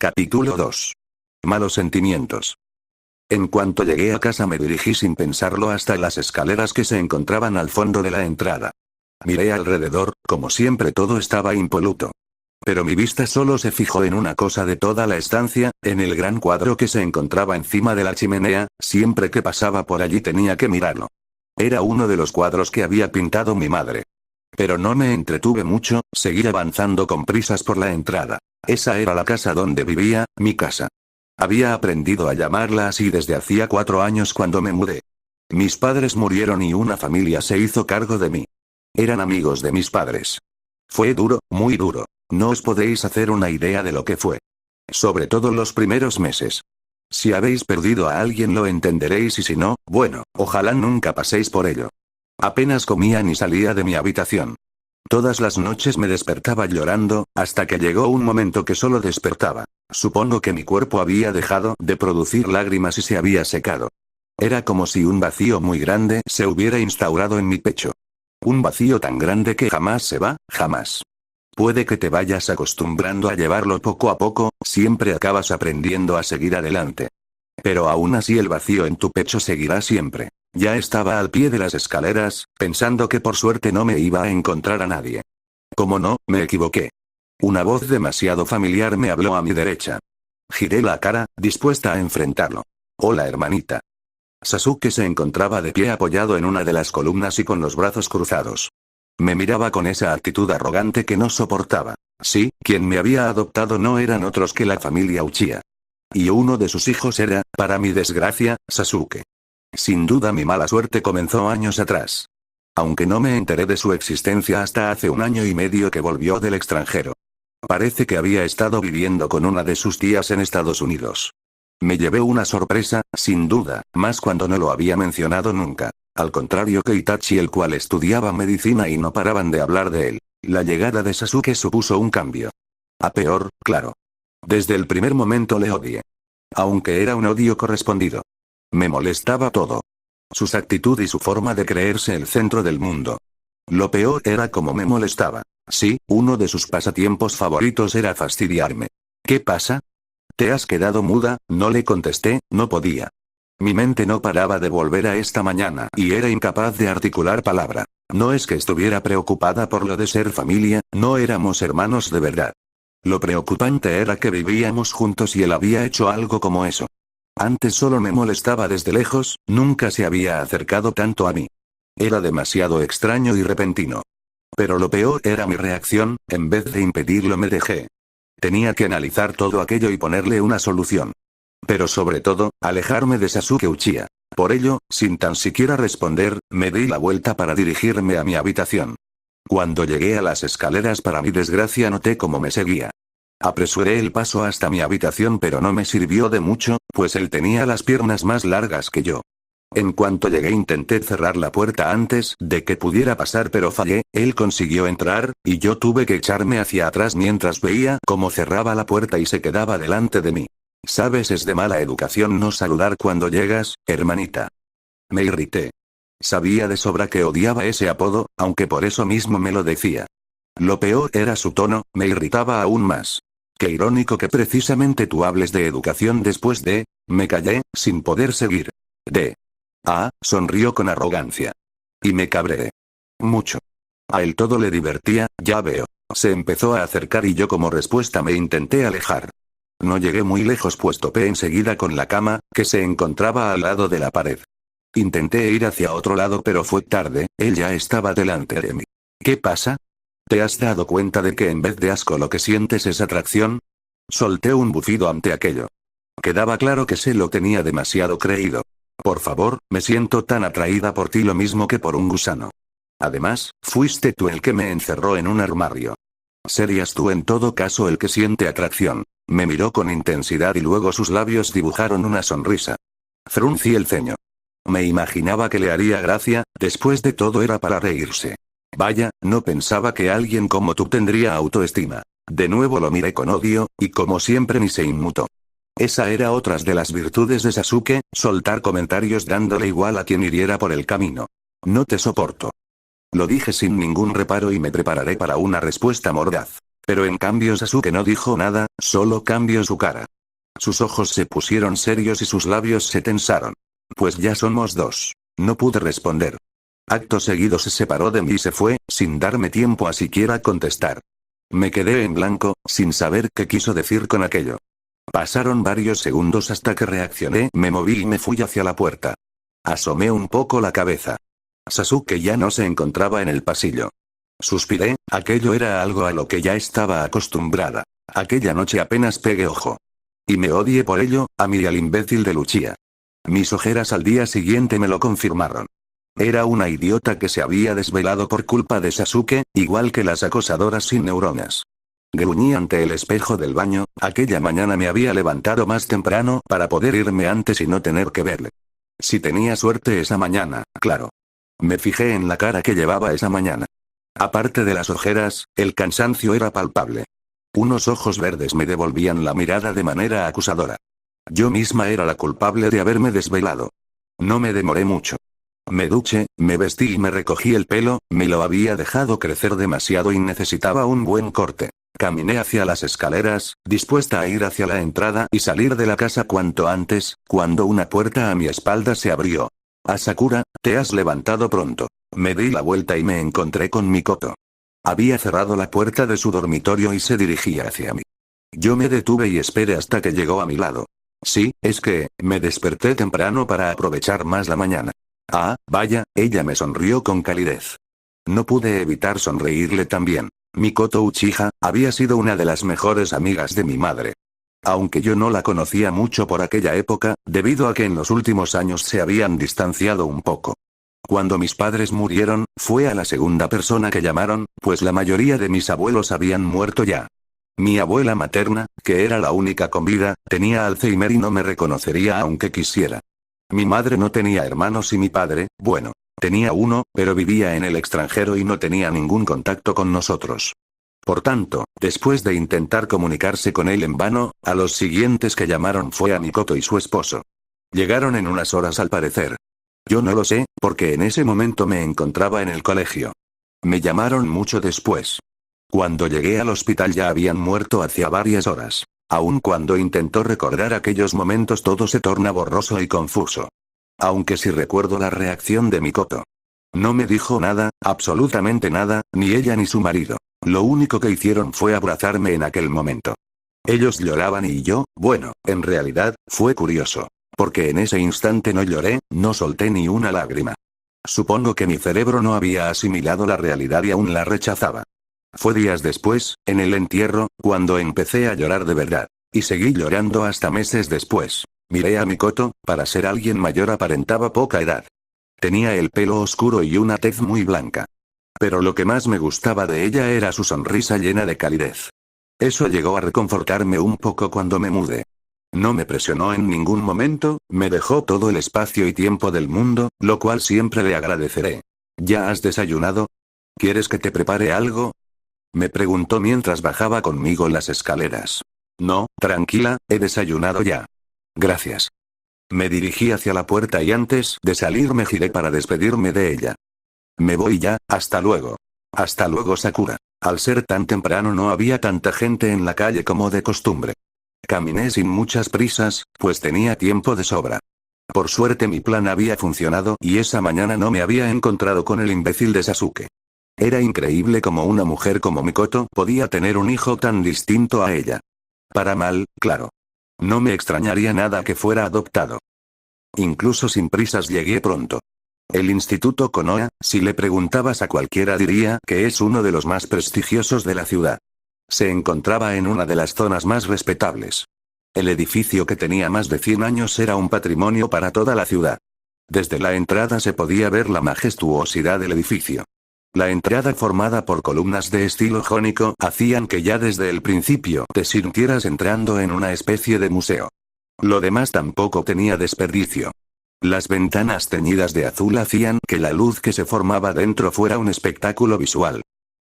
Capítulo 2. Malos sentimientos. En cuanto llegué a casa me dirigí sin pensarlo hasta las escaleras que se encontraban al fondo de la entrada. Miré alrededor, como siempre todo estaba impoluto. Pero mi vista solo se fijó en una cosa de toda la estancia, en el gran cuadro que se encontraba encima de la chimenea. Siempre que pasaba por allí tenía que mirarlo. Era uno de los cuadros que había pintado mi madre. Pero no me entretuve mucho, seguí avanzando con prisas por la entrada. Esa era la casa donde vivía, mi casa. Había aprendido a llamarla así desde hacía 4 años cuando me mudé. Mis padres murieron y una familia se hizo cargo de mí. Eran amigos de mis padres. Fue duro, muy duro. No os podéis hacer una idea de lo que fue. Sobre todo los primeros meses. Si habéis perdido a alguien lo entenderéis y si no, bueno, ojalá nunca paséis por ello. Apenas comía ni salía de mi habitación. Todas las noches me despertaba llorando, hasta que llegó un momento que solo despertaba. Supongo que mi cuerpo había dejado de producir lágrimas y se había secado. Era como si un vacío muy grande se hubiera instaurado en mi pecho. Un vacío tan grande que jamás se va, jamás. Puede que te vayas acostumbrando a llevarlo poco a poco, siempre acabas aprendiendo a seguir adelante. Pero aún así el vacío en tu pecho seguirá siempre. Ya estaba al pie de las escaleras, pensando que por suerte no me iba a encontrar a nadie. Como no, me equivoqué. Una voz demasiado familiar me habló a mi derecha. Giré la cara, dispuesta a enfrentarlo. Hola, hermanita. Sasuke se encontraba de pie apoyado en una de las columnas y con los brazos cruzados. Me miraba con esa actitud arrogante que no soportaba. Sí, quien me había adoptado no eran otros que la familia Uchiha. Y uno de sus hijos era, para mi desgracia, Sasuke. Sin duda mi mala suerte comenzó años atrás. Aunque no me enteré de su existencia hasta hace 1 año y medio que volvió del extranjero. Parece que había estado viviendo con una de sus tías en Estados Unidos. Me llevé una sorpresa, sin duda, más cuando no lo había mencionado nunca. Al contrario que Itachi, el cual estudiaba medicina y no paraban de hablar de él. La llegada de Sasuke supuso un cambio. A peor, claro. Desde el primer momento le odié. Aunque era un odio correspondido. Me molestaba todo. Su actitud y su forma de creerse el centro del mundo. Lo peor era cómo me molestaba. Sí, uno de sus pasatiempos favoritos era fastidiarme. ¿Qué pasa? ¿Te has quedado muda? No le contesté, no podía. Mi mente no paraba de volver a esta mañana y era incapaz de articular palabra. No es que estuviera preocupada por lo de ser familia, no éramos hermanos de verdad. Lo preocupante era que vivíamos juntos y él había hecho algo como eso. Antes solo me molestaba desde lejos, nunca se había acercado tanto a mí. Era demasiado extraño y repentino. Pero lo peor era mi reacción, en vez de impedirlo me dejé. Tenía que analizar todo aquello y ponerle una solución. Pero sobre todo, alejarme de Sasuke Uchiha. Por ello, sin tan siquiera responder, me di la vuelta para dirigirme a mi habitación. Cuando llegué a las escaleras, para mi desgracia noté cómo me seguía. Apresuré el paso hasta mi habitación, pero no me sirvió de mucho, pues él tenía las piernas más largas que yo. En cuanto llegué intenté cerrar la puerta antes de que pudiera pasar, pero fallé. Él consiguió entrar, y yo tuve que echarme hacia atrás mientras veía cómo cerraba la puerta y se quedaba delante de mí. Sabes, es de mala educación no saludar cuando llegas, hermanita. Me irrité. Sabía de sobra que odiaba ese apodo, aunque por eso mismo me lo decía. Lo peor era su tono, me irritaba aún más. Qué irónico que precisamente tú hables de educación después de... Me callé, sin poder seguir. Sonrió con arrogancia. Y me cabré. Mucho. A él todo le divertía, ya veo. Se empezó a acercar y yo como respuesta me intenté alejar. No llegué muy lejos pues topé enseguida con la cama, que se encontraba al lado de la pared. Intenté ir hacia otro lado pero fue tarde, él ya estaba delante de mí. ¿Qué pasa? ¿Te has dado cuenta de que en vez de asco lo que sientes es atracción? Solté un bufido ante aquello. Quedaba claro que se lo tenía demasiado creído. Por favor, me siento tan atraída por ti lo mismo que por un gusano. Además, fuiste tú el que me encerró en un armario. Serías tú en todo caso el que siente atracción. Me miró con intensidad y luego sus labios dibujaron una sonrisa. Fruncí el ceño. Me imaginaba que le haría gracia, después de todo era para reírse. Vaya, no pensaba que alguien como tú tendría autoestima. De nuevo lo miré con odio, y como siempre ni se inmutó. Esa era otra de las virtudes de Sasuke, soltar comentarios dándole igual a quien hiriera por el camino. No te soporto. Lo dije sin ningún reparo y me prepararé para una respuesta mordaz. Pero en cambio Sasuke no dijo nada, solo cambió su cara. Sus ojos se pusieron serios y sus labios se tensaron. Pues ya somos dos. No pude responder. Acto seguido se separó de mí y se fue, sin darme tiempo a siquiera contestar. Me quedé en blanco, sin saber qué quiso decir con aquello. Pasaron varios segundos hasta que reaccioné, me moví y me fui hacia la puerta. Asomé un poco la cabeza. Sasuke ya no se encontraba en el pasillo. Suspiré, aquello era algo a lo que ya estaba acostumbrada. Aquella noche apenas pegué ojo. Y me odié por ello, a mí y al imbécil de Luchia. Mis ojeras al día siguiente me lo confirmaron. Era una idiota que se había desvelado por culpa de Sasuke, igual que las acosadoras sin neuronas. Gruñí ante el espejo del baño, aquella mañana me había levantado más temprano para poder irme antes y no tener que verle. Si tenía suerte esa mañana, claro. Me fijé en la cara que llevaba esa mañana. Aparte de las ojeras, el cansancio era palpable. Unos ojos verdes me devolvían la mirada de manera acusadora. Yo misma era la culpable de haberme desvelado. No me demoré mucho. Me duché, me vestí y me recogí el pelo, me lo había dejado crecer demasiado y necesitaba un buen corte. Caminé hacia las escaleras, dispuesta a ir hacia la entrada y salir de la casa cuanto antes, cuando una puerta a mi espalda se abrió. Asakura, te has levantado pronto. Me di la vuelta y me encontré con Mikoto. Había cerrado la puerta de su dormitorio y se dirigía hacia mí. Yo me detuve y esperé hasta que llegó a mi lado. Sí, es que, me desperté temprano para aprovechar más la mañana. Ah, vaya, ella me sonrió con calidez. No pude evitar sonreírle también. Mikoto Uchiha había sido una de las mejores amigas de mi madre. Aunque yo no la conocía mucho por aquella época, debido a que en los últimos años se habían distanciado un poco. Cuando mis padres murieron, fue a la segunda persona que llamaron, pues la mayoría de mis abuelos habían muerto ya. Mi abuela materna, que era la única con vida, tenía Alzheimer y no me reconocería aunque quisiera. Mi madre no tenía hermanos y mi padre, bueno, tenía uno, pero vivía en el extranjero y no tenía ningún contacto con nosotros. Por tanto, después de intentar comunicarse con él en vano, a los siguientes que llamaron fue a Mikoto y su esposo. Llegaron en unas horas al parecer. Yo no lo sé, porque en ese momento me encontraba en el colegio. Me llamaron mucho después. Cuando llegué al hospital ya habían muerto hacía varias horas. Aun cuando intento recordar aquellos momentos todo se torna borroso y confuso. Aunque sí recuerdo la reacción de Mikoto. No me dijo nada, absolutamente nada, ni ella ni su marido. Lo único que hicieron fue abrazarme en aquel momento. Ellos lloraban y yo, bueno, en realidad, fue curioso. Porque en ese instante no lloré, no solté ni una lágrima. Supongo que mi cerebro no había asimilado la realidad y aún la rechazaba. Fue días después, en el entierro, cuando empecé a llorar de verdad. Y seguí llorando hasta meses después. Miré a Mikoto, para ser alguien mayor aparentaba poca edad. Tenía el pelo oscuro y una tez muy blanca. Pero lo que más me gustaba de ella era su sonrisa llena de calidez. Eso llegó a reconfortarme un poco cuando me mudé. No me presionó en ningún momento, me dejó todo el espacio y tiempo del mundo, lo cual siempre le agradeceré. ¿Ya has desayunado? ¿Quieres que te prepare algo? Me preguntó mientras bajaba conmigo las escaleras. No, tranquila, he desayunado ya. Gracias. Me dirigí hacia la puerta y antes de salir me giré para despedirme de ella. Me voy ya, hasta luego. Hasta luego, Sakura. Al ser tan temprano no había tanta gente en la calle como de costumbre. Caminé sin muchas prisas, pues tenía tiempo de sobra. Por suerte mi plan había funcionado y esa mañana no me había encontrado con el imbécil de Sasuke. Era increíble cómo una mujer como Mikoto podía tener un hijo tan distinto a ella. Para mal, claro. No me extrañaría nada que fuera adoptado. Incluso sin prisas llegué pronto. El Instituto Konoha, si le preguntabas a cualquiera diría que es uno de los más prestigiosos de la ciudad. Se encontraba en una de las zonas más respetables. El edificio que tenía más de 100 años era un patrimonio para toda la ciudad. Desde la entrada se podía ver la majestuosidad del edificio. La entrada formada por columnas de estilo jónico hacían que ya desde el principio te sintieras entrando en una especie de museo. Lo demás tampoco tenía desperdicio. Las ventanas teñidas de azul hacían que la luz que se formaba dentro fuera un espectáculo visual.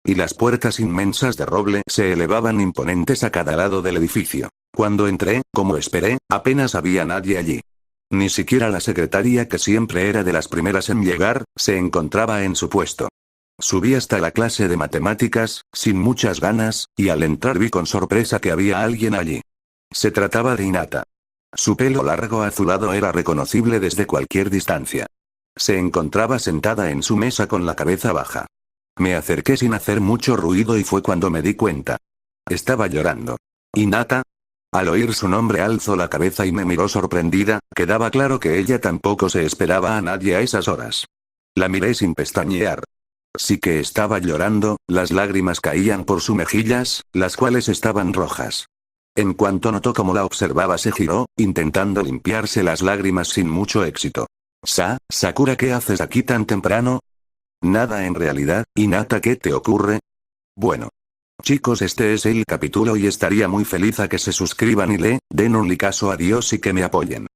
Y las puertas inmensas de roble se elevaban imponentes a cada lado del edificio. Cuando entré, como esperé, apenas había nadie allí. Ni siquiera la secretaria, que siempre era de las primeras en llegar, se encontraba en su puesto. Subí hasta la clase de matemáticas, sin muchas ganas, y al entrar vi con sorpresa que había alguien allí. Se trataba de Hinata. Su pelo largo azulado era reconocible desde cualquier distancia. Se encontraba sentada en su mesa con la cabeza baja. Me acerqué sin hacer mucho ruido y fue cuando me di cuenta. Estaba llorando. ¿Hinata? Al oír su nombre alzó la cabeza y me miró sorprendida, quedaba claro que ella tampoco se esperaba a nadie a esas horas. La miré sin pestañear. Sí que estaba llorando, las lágrimas caían por sus mejillas, las cuales estaban rojas. En cuanto notó cómo la observaba se giró, intentando limpiarse las lágrimas sin mucho éxito. Sakura, ¿qué haces aquí tan temprano? Nada en realidad, Hinata, ¿qué te ocurre? Bueno. Chicos, este es el capítulo y estaría muy feliz a que se suscriban y den un like, adiós y que me apoyen.